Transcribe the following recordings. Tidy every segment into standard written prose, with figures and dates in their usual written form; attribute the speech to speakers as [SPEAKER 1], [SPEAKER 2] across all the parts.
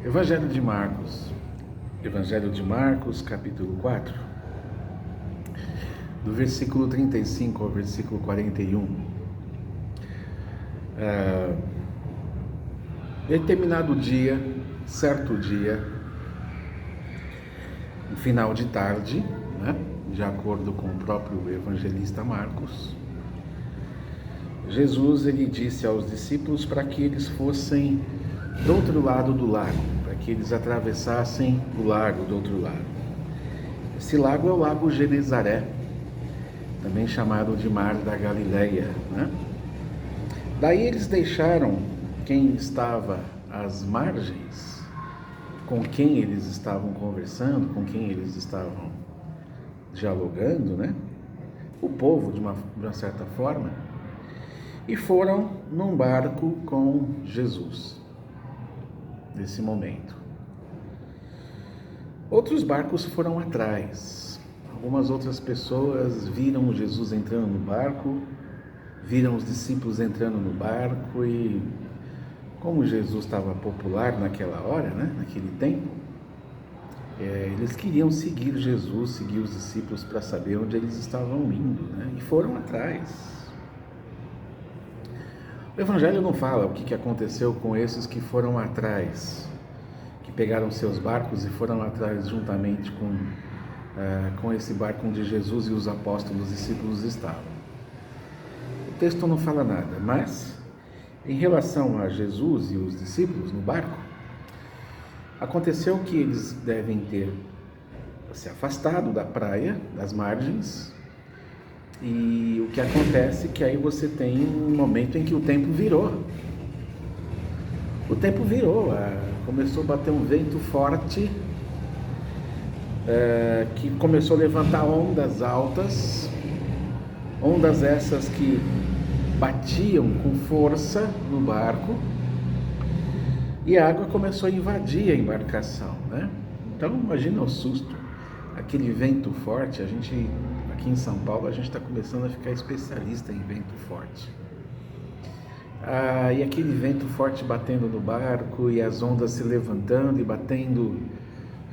[SPEAKER 1] Evangelho de Marcos, capítulo 4, do versículo 35 ao versículo 41. Determinado dia, certo dia, no final de tarde, né, de acordo com o próprio evangelista Marcos, Jesus ele disse aos discípulos para que eles fossem do outro lado do lago, para que eles atravessassem o lago do outro lado. Esse lago é o lago Genezaré, também chamado de Mar da Galileia, né? Daí eles deixaram quem estava às margens, com quem eles estavam conversando, com quem eles estavam dialogando, né? O povo, de uma certa forma, e foram num barco com Jesus, nesse momento. Outros barcos foram atrás. Algumas outras pessoas viram Jesus entrando no barco, viram os discípulos entrando no barco e, como Jesus estava popular naquela hora, né, naquele tempo, eles queriam seguir Jesus, seguir os discípulos para saber onde eles estavam indo, né, e foram atrás. O Evangelho não fala o que aconteceu com esses que foram atrás, que pegaram seus barcos e foram atrás juntamente com esse barco onde Jesus e os apóstolos, os discípulos estavam. O texto não fala nada, mas em relação a Jesus e os discípulos no barco, aconteceu que eles devem ter se afastado da praia, das margens, e o que acontece é que aí você tem um momento em que o tempo virou. O tempo virou, começou a bater um vento forte, que começou a levantar ondas altas, ondas essas que batiam com força no barco, e a água começou a invadir a embarcação, né? Então imagina o susto, aquele vento forte. A gente aqui em São Paulo, a gente está começando a ficar especialista em vento forte. E aquele vento forte batendo no barco e as ondas se levantando e batendo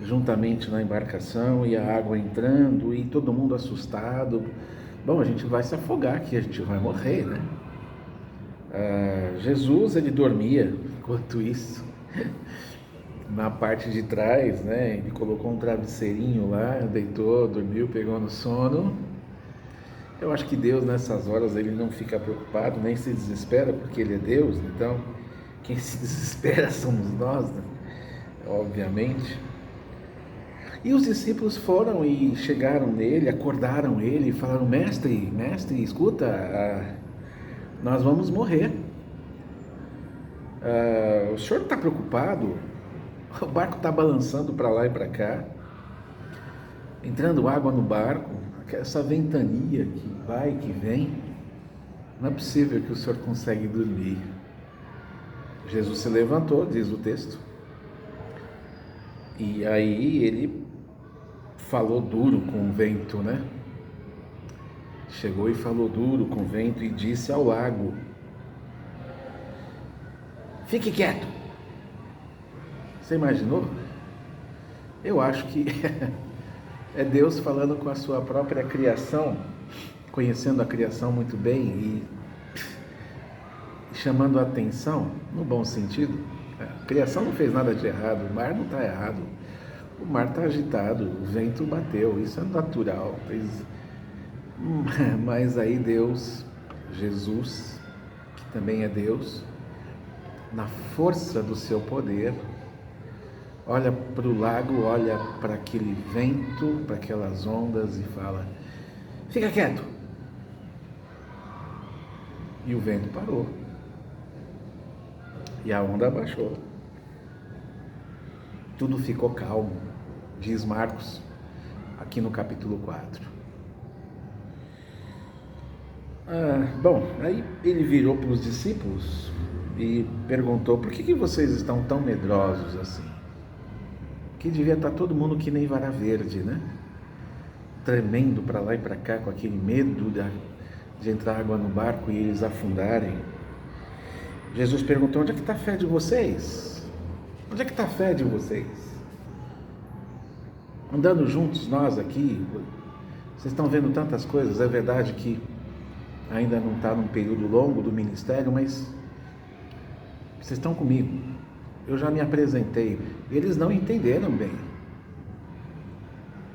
[SPEAKER 1] juntamente na embarcação e a água entrando e todo mundo assustado. Bom, a gente vai se afogar aqui, a gente vai morrer, né? Jesus, ele dormia enquanto isso. Na parte de trás, né, ele colocou um travesseirinho lá, deitou, dormiu, pegou no sono. Eu acho que Deus nessas horas ele não fica preocupado, nem se desespera, porque ele é Deus, então quem se desespera somos nós, né? Obviamente. E os discípulos foram e chegaram nele, acordaram ele e falaram: mestre, escuta, nós vamos morrer. O senhor está preocupado? O barco está balançando para lá e para cá, entrando água no barco, essa ventania que vai e que vem. Não é possível que o senhor consegue dormir. Jesus se levantou, diz o texto, e aí ele falou duro com o vento, né? Chegou e falou duro com o vento e disse ao lago: fique quieto. Você imaginou? Eu acho que é Deus falando com a sua própria criação, conhecendo a criação muito bem e chamando a atenção, no bom sentido. A criação não fez nada de errado, o mar não está errado, o mar está agitado, o vento bateu, isso é natural. Mas aí Deus, Jesus, que também é Deus, na força do seu poder, olha para o lago, olha para aquele vento, para aquelas ondas e fala: fica quieto. E o vento parou. E a onda abaixou. Tudo ficou calmo, diz Marcos, aqui no capítulo 4. Bom, aí ele virou para os discípulos e perguntou: por que vocês estão tão medrosos assim? Que devia estar todo mundo que nem vara verde, né? Tremendo para lá e para cá com aquele medo de entrar água no barco e eles afundarem. Jesus perguntou: onde é que está a fé de vocês? Onde é que está a fé de vocês? Andando juntos nós aqui, vocês estão vendo tantas coisas, é verdade que ainda não está num período longo do ministério, mas vocês estão comigo. Eu já me apresentei. Eles não entenderam bem.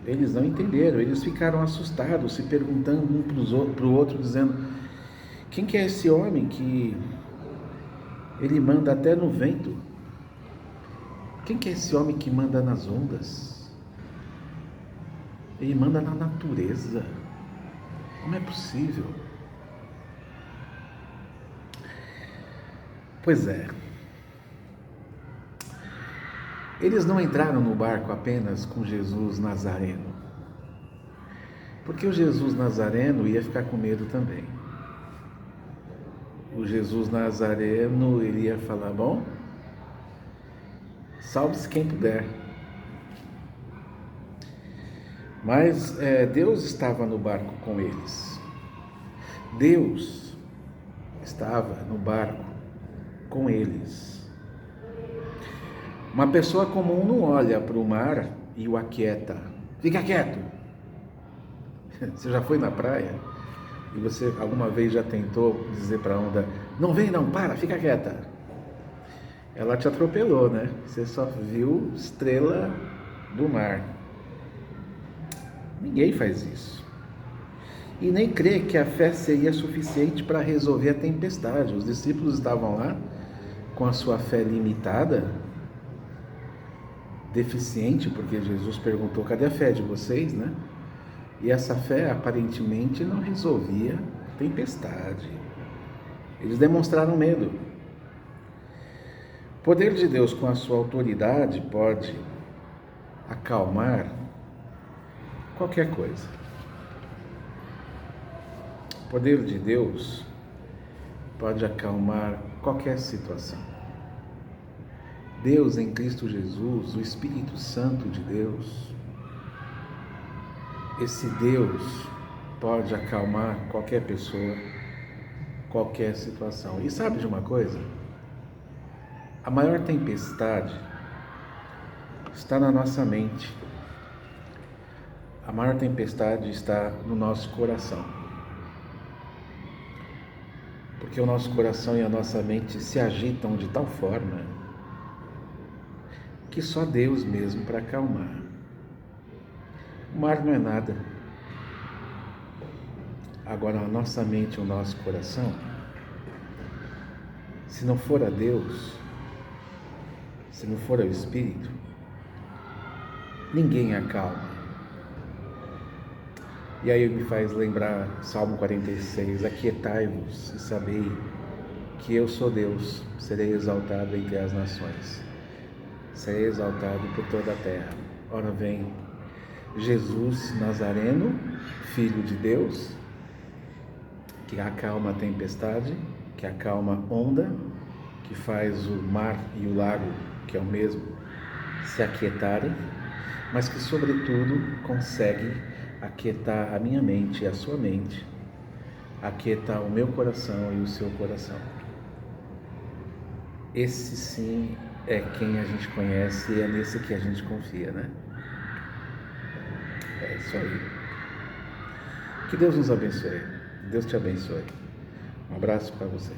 [SPEAKER 1] Eles não entenderam, eles ficaram assustados, se perguntando um para o outro, dizendo: quem que é esse homem que ele manda até no vento? Quem que é esse homem que manda nas ondas? Ele manda na natureza. Como é possível? Pois é. Eles não entraram no barco apenas com Jesus Nazareno, porque o Jesus Nazareno ia ficar com medo também. O Jesus Nazareno iria falar: bom, salve-se quem puder. Mas Deus estava no barco com eles. Deus estava no barco com eles. Uma pessoa comum não olha para o mar e o aquieta. Fica quieto. Você já foi na praia e você alguma vez já tentou dizer para a onda: não vem não, para, fica quieta. Ela te atropelou, né? Você só viu estrela do mar. Ninguém faz isso. E nem crê que a fé seria suficiente para resolver a tempestade. Os discípulos estavam lá com a sua fé limitada, deficiente, porque Jesus perguntou: cadê a fé de vocês, né? E essa fé aparentemente não resolvia a tempestade. Eles demonstraram medo. O poder de Deus com a sua autoridade pode acalmar qualquer coisa. O poder de Deus pode acalmar qualquer situação. Deus em Cristo Jesus, o Espírito Santo de Deus, esse Deus pode acalmar qualquer pessoa, qualquer situação. E sabe de uma coisa? A maior tempestade está na nossa mente. A maior tempestade está no nosso coração. Porque o nosso coração e a nossa mente se agitam de tal forma que só Deus mesmo para acalmar. O mar não é nada. Agora, a nossa mente e o nosso coração, se não for a Deus, se não for ao Espírito, ninguém acalma. E aí me faz lembrar Salmo 46, aquietai-vos e sabei que eu sou Deus, serei exaltado entre as nações, serei exaltado por toda a terra. Ora vem Jesus Nazareno, Filho de Deus, que acalma a tempestade, que acalma a onda, que faz o mar e o lago, que é o mesmo, se aquietarem, mas que sobretudo consegue aquietar a minha mente e a sua mente, aquietar o meu coração e o seu coração. Esse sim é quem a gente conhece e é nesse que a gente confia, né? É isso aí. Que Deus nos abençoe. Deus te abençoe. Um abraço para você.